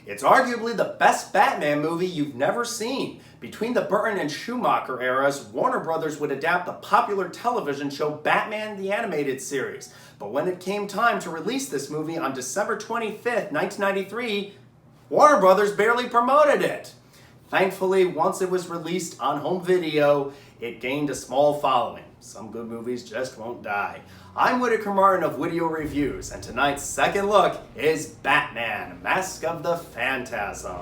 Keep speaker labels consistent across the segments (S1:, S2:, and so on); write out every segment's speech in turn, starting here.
S1: It's arguably the best Batman movie you've never seen. Between the Burton and Schumacher eras, Warner Brothers would adapt the popular television show Batman the Animated Series. But when it came time to release this movie on December 25th, 1993, Warner Brothers barely promoted it. Thankfully, once it was released on home video, it gained a small following. Some good movies just won't die. I'm Whitaker Martin of Whideo Reviews, and tonight's second look is Batman, Mask of the Phantasm.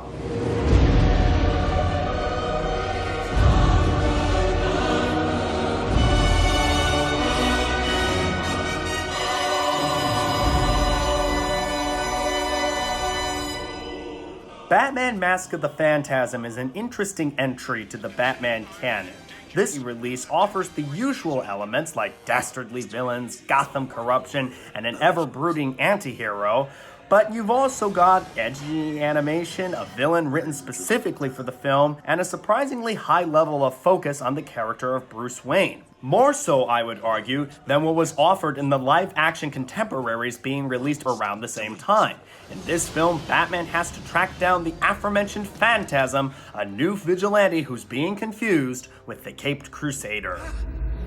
S1: Batman Mask of the Phantasm is an interesting entry to the Batman canon. This release offers the usual elements like dastardly villains, Gotham corruption, and an ever-brooding anti-hero, but you've also got edgy animation, a villain written specifically for the film, and a surprisingly high level of focus on the character of Bruce Wayne. More so, I would argue, than what was offered in the live-action contemporaries being released around the same time. In this film, Batman has to track down the aforementioned Phantasm, a new vigilante who's being confused with the Caped Crusader.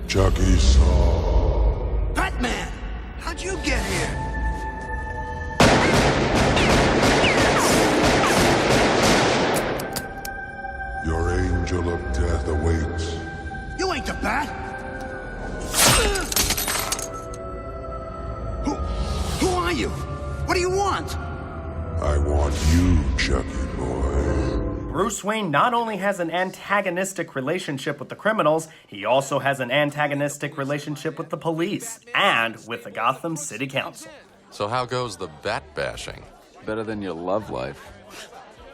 S2: Chucky saw.
S3: Batman! How'd you get here?
S2: Your angel of death awaits.
S3: You ain't the Bat! Who are you? What do you want?
S2: I want you, Chucky boy.
S1: Bruce Wayne not only has an antagonistic relationship with the criminals, he also has an antagonistic relationship with the police and with the Gotham City Council.
S4: So how goes the bat bashing?
S5: Better than your love life.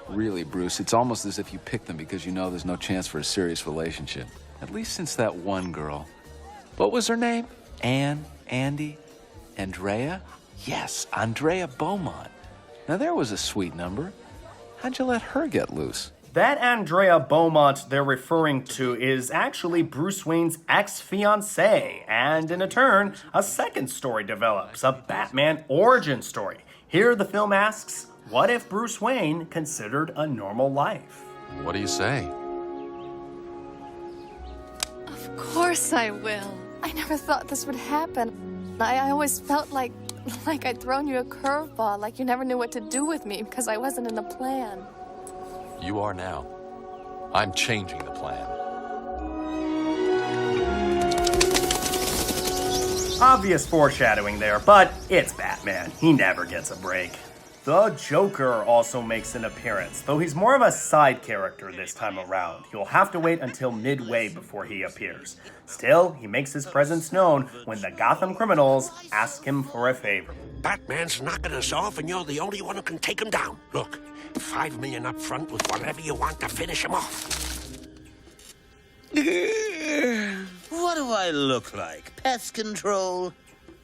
S5: Really, Bruce, it's almost as if you picked them because you know there's no chance for a serious relationship. At least since that one girl. What was her name? Anne? Andy? Andrea? Yes, Andrea Beaumont. Now there was a sweet number. How'd you let her get loose?
S1: That Andrea Beaumont they're referring to is actually Bruce Wayne's ex-fiancée, and in a turn, a second story develops, a Batman origin story. Here the film asks, what if Bruce Wayne considered a normal life?
S4: What do you say?
S6: Of course I will. I never thought this would happen. I always felt like I'd thrown you a curveball, like you never knew what to do with me because I wasn't in the plan.
S4: You are now. I'm changing the plan.
S1: Obvious foreshadowing there, but it's Batman. He never gets a break. The Joker also makes an appearance, though he's more of a side character this time around. You'll have to wait until midway before he appears. Still, he makes his presence known when the Gotham criminals ask him for a favor.
S3: Batman's knocking us off and you're the only one who can take him down. Look, $5 million up front with whatever you want to finish him off.
S7: What do I look like? Pest control?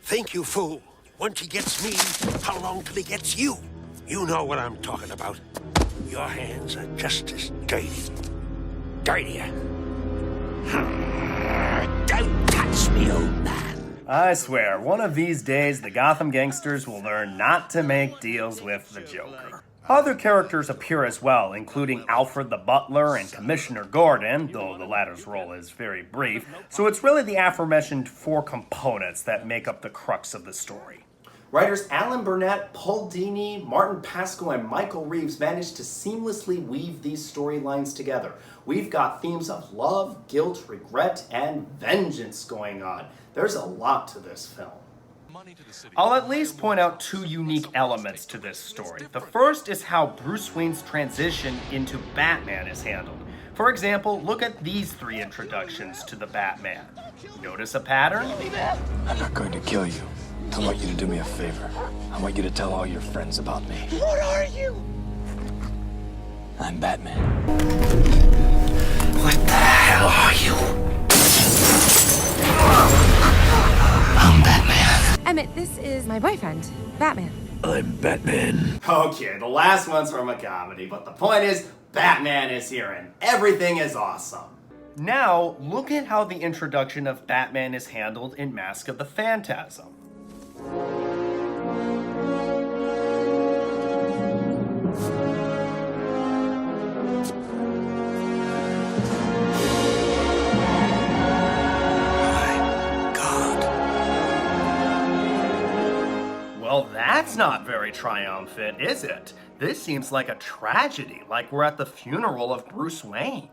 S3: Think, you fool. Once he gets me, how long till he gets you? You know what I'm talking about. Your hands are just as dirty. Dirtier. Don't touch me, old man.
S1: I swear, one of these days, the Gotham gangsters will learn not to make deals with the Joker. Other characters appear as well, including Alfred the Butler and Commissioner Gordon, though the latter's role is very brief, so it's really the aforementioned four components that make up the crux of the story. Writers Alan Burnett, Paul Dini, Martin Pascal, and Michael Reeves managed to seamlessly weave these storylines together. We've got themes of love, guilt, regret, and vengeance going on. There's a lot to this film. I'll at least point out two unique elements to this story. The first is how Bruce Wayne's transition into Batman is handled. For example, look at these three introductions to the Batman. Notice a pattern?
S8: I'm not going to kill you. I want you to do me a favor. I want you to tell all your friends about me.
S3: What are you?
S8: I'm Batman.
S3: What the hell are you?
S7: I'm Batman.
S9: Emmett, this is my boyfriend, Batman.
S3: I'm Batman.
S1: Okay, the last one's from a comedy, but the point is, Batman is here and everything is awesome. Now, look at how the introduction of Batman is handled in Mask of the Phantasm. That's not very triumphant, is it? This seems like a tragedy, like we're at the funeral of Bruce Wayne.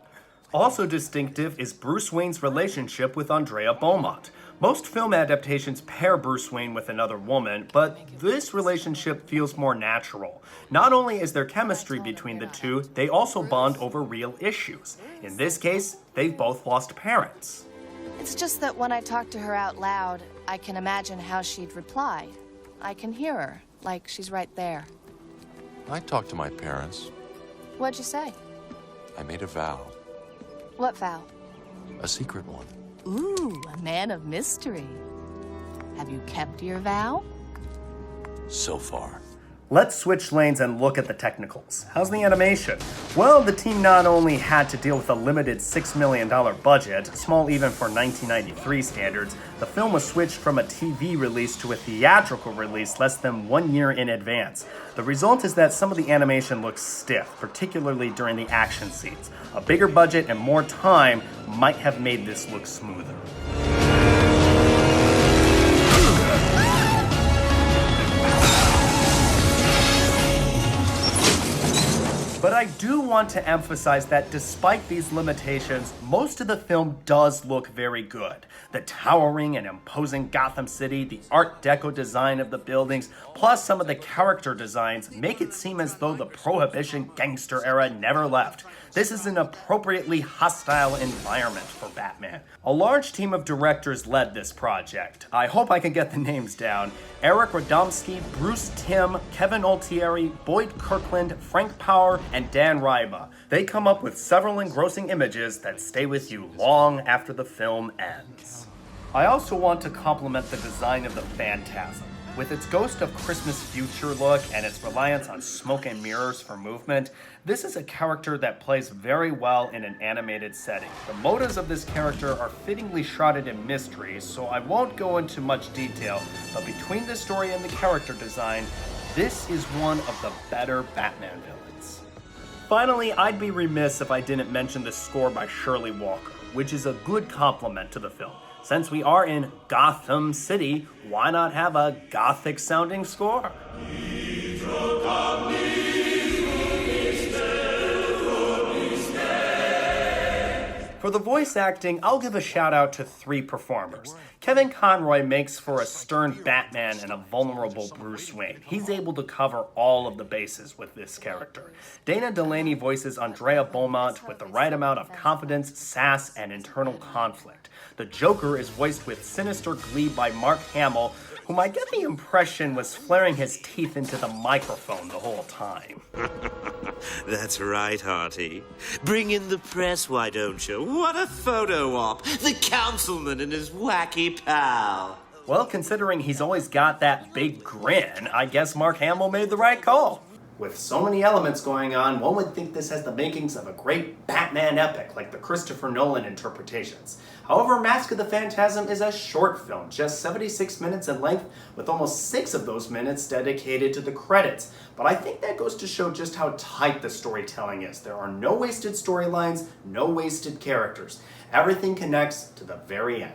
S1: Also distinctive is Bruce Wayne's relationship with Andrea Beaumont. Most film adaptations pair Bruce Wayne with another woman, but this relationship feels more natural. Not only is there chemistry between the two, they also bond over real issues. In this case, they've both lost parents.
S6: It's just that when I talk to her out loud, I can imagine how she'd reply. I can hear her, like she's right there.
S4: I talked to my parents.
S6: What'd you say?
S4: I made a vow.
S6: What vow?
S4: A secret one.
S6: Ooh, a man of mystery. Have you kept your vow?
S4: So far.
S1: Let's switch lanes and look at the technicals. How's the animation? Well, the team not only had to deal with a limited $6 million budget, small even for 1993 standards, the film was switched from a TV release to a theatrical release less than 1 year in advance. The result is that some of the animation looks stiff, particularly during the action scenes. A bigger budget and more time might have made this look smoother. But I do want to emphasize that despite these limitations, most of the film does look very good. The towering and imposing Gotham City, the Art Deco design of the buildings, plus some of the character designs make it seem as though the Prohibition gangster era never left. This is an appropriately hostile environment for Batman. A large team of directors led this project. I hope I can get the names down. Eric Radomski, Bruce Timm, Kevin Altieri, Boyd Kirkland, Frank Power, and Dan Ryba. They come up with several engrossing images that stay with you long after the film ends. I also want to compliment the design of the Phantasm. With its Ghost of Christmas Future look and its reliance on smoke and mirrors for movement, this is a character that plays very well in an animated setting. The motives of this character are fittingly shrouded in mystery, so I won't go into much detail, but between the story and the character design, this is one of the better Batman villains. Finally, I'd be remiss if I didn't mention the score by Shirley Walker, which is a good complement to the film. Since we are in Gotham City, why not have a gothic-sounding score? For the voice acting, I'll give a shout out to 3 performers. Kevin Conroy makes for a stern Batman and a vulnerable Bruce Wayne. He's able to cover all of the bases with this character. Dana Delaney voices Andrea Beaumont with the right amount of confidence, sass, and internal conflict. The Joker is voiced with sinister glee by Mark Hamill, whom I get the impression was flaring his teeth into the microphone the whole time.
S7: That's right, Hearty. Bring in the press, why don't you? What a photo op! The councilman and his wacky pal.
S1: Well, considering he's always got that big grin, I guess Mark Hamill made the right call. With so many elements going on, one would think this has the makings of a great Batman epic like the Christopher Nolan interpretations. However, Mask of the Phantasm is a short film, just 76 minutes in length, with almost 6 of those minutes dedicated to the credits. But I think that goes to show just how tight the storytelling is. There are no wasted storylines, no wasted characters. Everything connects to the very end.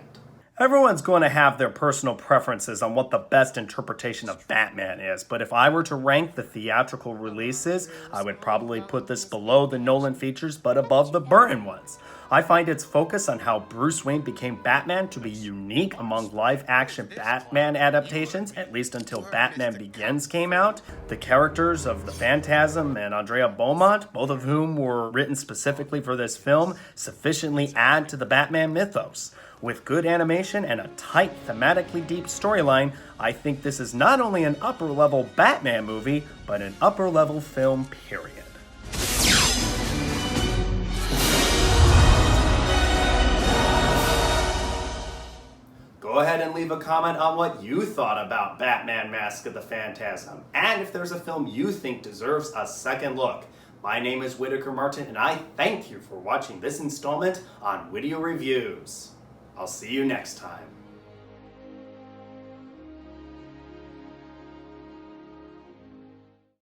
S1: Everyone's going to have their personal preferences on what the best interpretation of Batman is, but if I were to rank the theatrical releases, I would probably put this below the Nolan features, but above the Burton ones. I find its focus on how Bruce Wayne became Batman to be unique among live-action Batman adaptations, at least until Batman Begins came out. The characters of the Phantasm and Andrea Beaumont, both of whom were written specifically for this film, sufficiently add to the Batman mythos. With good animation and a tight, thematically deep storyline, I think this is not only an upper-level Batman movie, but an upper-level film, period. Go ahead and leave a comment on what you thought about Batman Mask of the Phantasm, and if there's a film you think deserves a second look. My name is Whitaker Martin, and I thank you for watching this installment on Whideo Reviews. I'll see you next time.